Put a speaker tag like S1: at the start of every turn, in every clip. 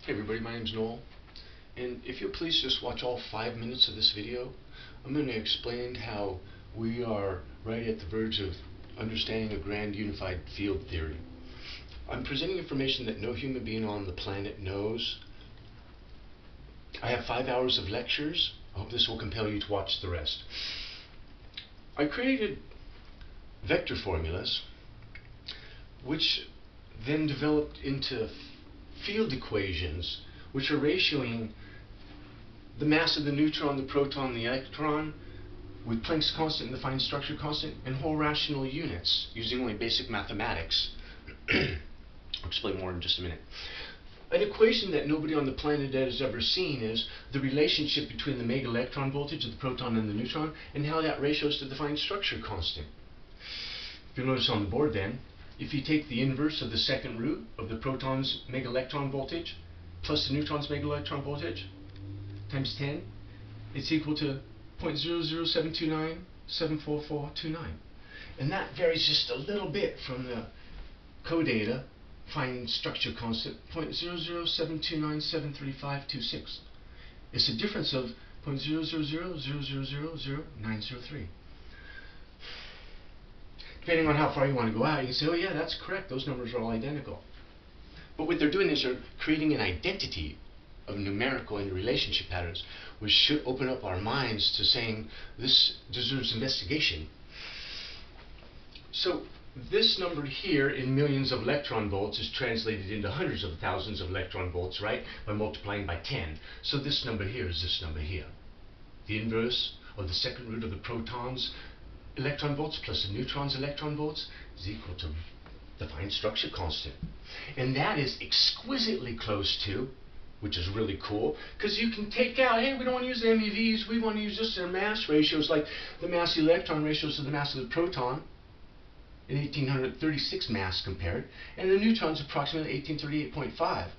S1: Hey everybody, my name's Noel, and if you'll please just watch all 5 minutes of this video, I'm going to explain how we are right at the verge of understanding a grand unified field theory. I'm presenting information that no human being on the planet knows. I have 5 hours of lectures. I hope this will compel you to watch the rest. I created vector formulas which then developed into field equations which are ratioing the mass of the neutron, the proton, the electron with Planck's constant and the fine structure constant in whole rational units using only basic mathematics. I'll explain more in just a minute. An equation that nobody on the planet has ever seen is the relationship between the mega electron voltage of the proton and the neutron and how that ratios to the fine structure constant. If you'll notice on the board then, if you take the inverse of the second root of the proton's mega electron voltage plus the neutron's mega electron voltage times 10, it's equal to 0.00729744429. And that varies just a little bit from the codata fine structure constant 0.00729735526. It's a difference of 0.000000903. Depending on how far you want to go out, you can say, oh yeah, that's correct, those numbers are all identical. But what they're doing is they're creating an identity of numerical and relationship patterns, which should open up our minds to saying this deserves investigation. So this number here in millions of electron volts is translated into hundreds of thousands of electron volts, right, by multiplying by 10. So this number here is this number here. The inverse of the second root of the proton's electron volts plus the neutron's electron volts is equal to the fine structure constant. And that is exquisitely close to, which is really cool, because you can take out, hey, we don't want to use the MeVs, we want to use just their mass ratios, like the mass of the electron ratios to the mass of the proton, in 1836 mass compared, and the neutron's approximately 1838.5.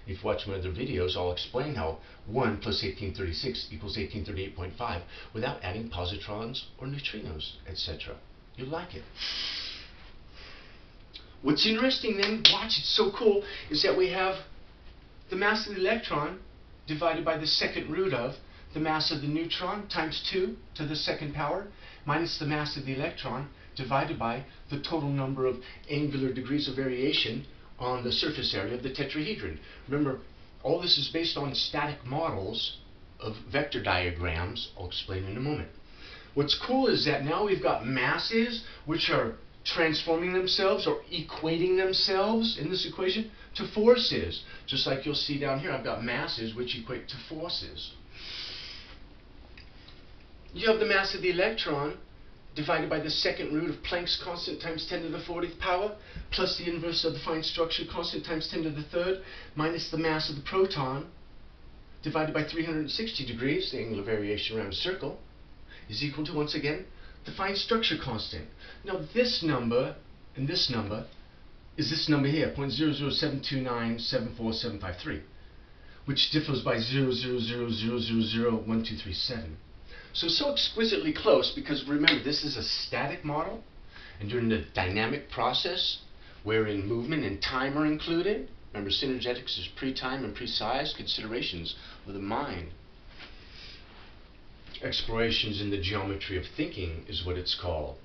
S1: If you watch my other videos, I'll explain how 1 plus 1836 equals 1838.5 without adding positrons or neutrinos, etc. You'll like it. What's interesting then, watch, it's so cool, is that we have the mass of the electron divided by the second root of the mass of the neutron times 2 to the second power minus the mass of the electron divided by the total number of angular degrees of variation on the surface area of the tetrahedron. Remember, all this is based on static models of vector diagrams. I'll explain in a moment. What's cool is that now we've got masses which are transforming themselves or equating themselves in this equation to forces. Just like you'll see down here, I've got masses which equate to forces. You have the mass of the electron divided by the second root of Planck's constant times 10 to the 40th power, plus the inverse of the fine structure constant times 10 to the 3rd, minus the mass of the proton, divided by 360 degrees, the angular variation around a circle, is equal to, once again, the fine structure constant. Now this number, and this number, is this number here, 0.00729747753, which differs by 0.000001237. So exquisitely close, because remember, this is a static model, and during the dynamic process, wherein movement and time are included, remember synergetics is pre-time and pre-size considerations of the mind. Explorations in the geometry of thinking is what it's called.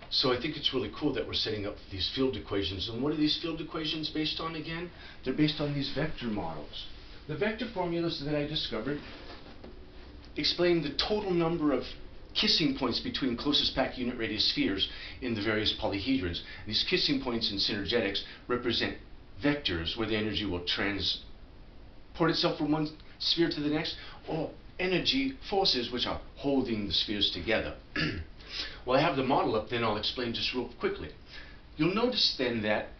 S1: So I think it's really cool that we're setting up these field equations. And what are these field equations based on again? They're based on these vector models. The vector formulas that I discovered explain the total number of kissing points between closest packed unit radius spheres in the various polyhedrons. These kissing points in synergetics represent vectors where the energy will transport itself from one sphere to the next, or energy forces which are holding the spheres together. Well, I have the model up, then I'll explain just real quickly. You'll notice then that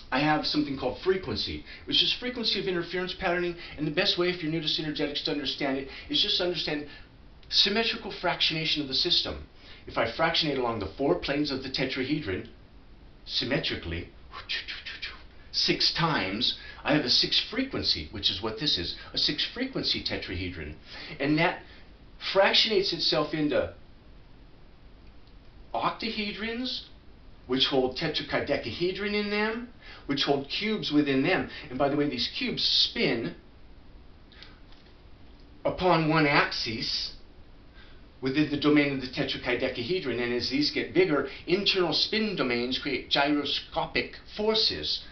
S1: I have something called frequency, which is frequency of interference patterning, and the best way, if you're new to synergetics, to understand it is just to understand symmetrical fractionation of the system. If I fractionate along the 4 planes of the tetrahedron symmetrically 6 times, I have a 6 frequency, which is what this is, a 6 frequency tetrahedron. And that fractionates itself into octahedrons, which hold tetrachedecahedron in them, which hold cubes within them. And by the way, these cubes spin upon one axis within the domain of the tetrachedecahedron, and as these get bigger, internal spin domains create gyroscopic forces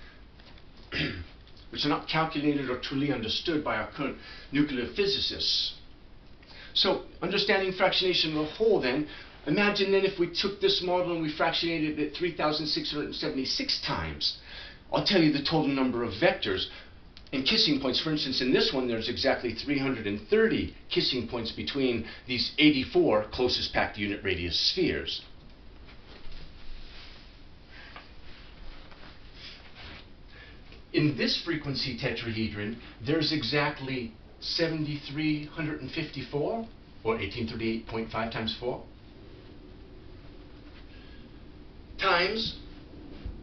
S1: which are not calculated or truly understood by our current nuclear physicists. So, understanding fractionation of the whole then, imagine then if we took this model and we fractionated it 3,676 times. I'll tell you the total number of vectors. And kissing points, for instance, in this one there's exactly 330 kissing points between these 84 closest packed unit radius spheres. In this frequency tetrahedron, there's exactly 7,354, or 1838.5 times 4, times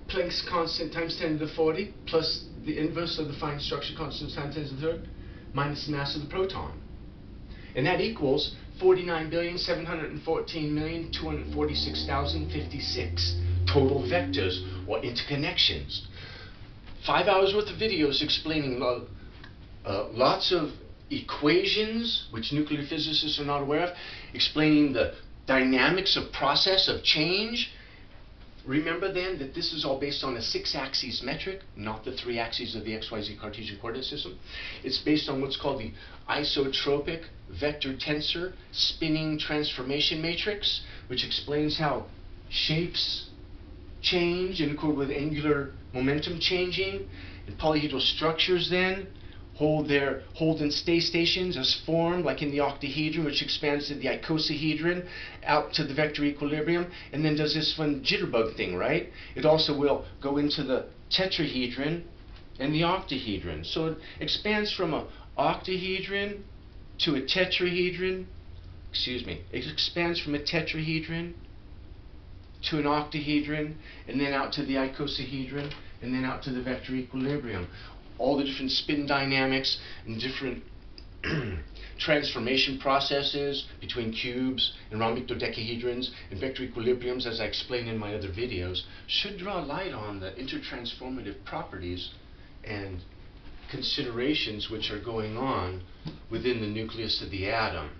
S1: Planck's constant times 10 to the 40, plus the inverse of the fine structure constant times 10 to the third, minus the mass of the proton. And that equals 49,714,246,056 total vectors or interconnections. 5 hours worth of videos explaining lots of equations which nuclear physicists are not aware of, explaining the dynamics of process of change. Remember then that this is all based on a 6-axis metric, not the 3 axes of the XYZ Cartesian coordinate system. It's based on what's called the isotropic vector tensor spinning transformation matrix, which explains how shapes change in accord with angular momentum changing, and polyhedral structures then hold and stay stations as formed, like in the octahedron, which expands to the icosahedron out to the vector equilibrium, and then does this fun jitterbug thing, right? It also will go into the tetrahedron and the octahedron. So it expands from an octahedron to a tetrahedron, it expands from a tetrahedron to an octahedron, and then out to the icosahedron, and then out to the vector equilibrium. All the different spin dynamics and different transformation processes between cubes and rhombic dodecahedrons and vector equilibriums, as I explained in my other videos, should draw light on the intertransformative properties and considerations which are going on within the nucleus of the atom.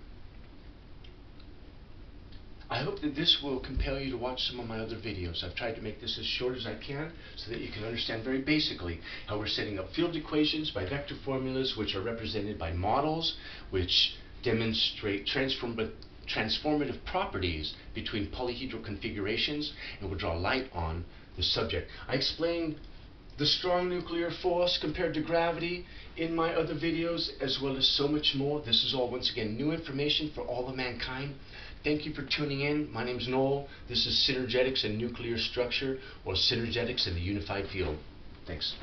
S1: I hope that this will compel you to watch some of my other videos. I've tried to make this as short as I can so that you can understand very basically how we're setting up field equations by vector formulas, which are represented by models which demonstrate transformative properties between polyhedral configurations, and will draw light on the subject. I explained the strong nuclear force compared to gravity in my other videos, as well as so much more. This is all, once again, new information for all of mankind. Thank you for tuning in. My name's Noel. This is Synergetics and Nuclear Structure, or Synergetics and the Unified Field. Thanks.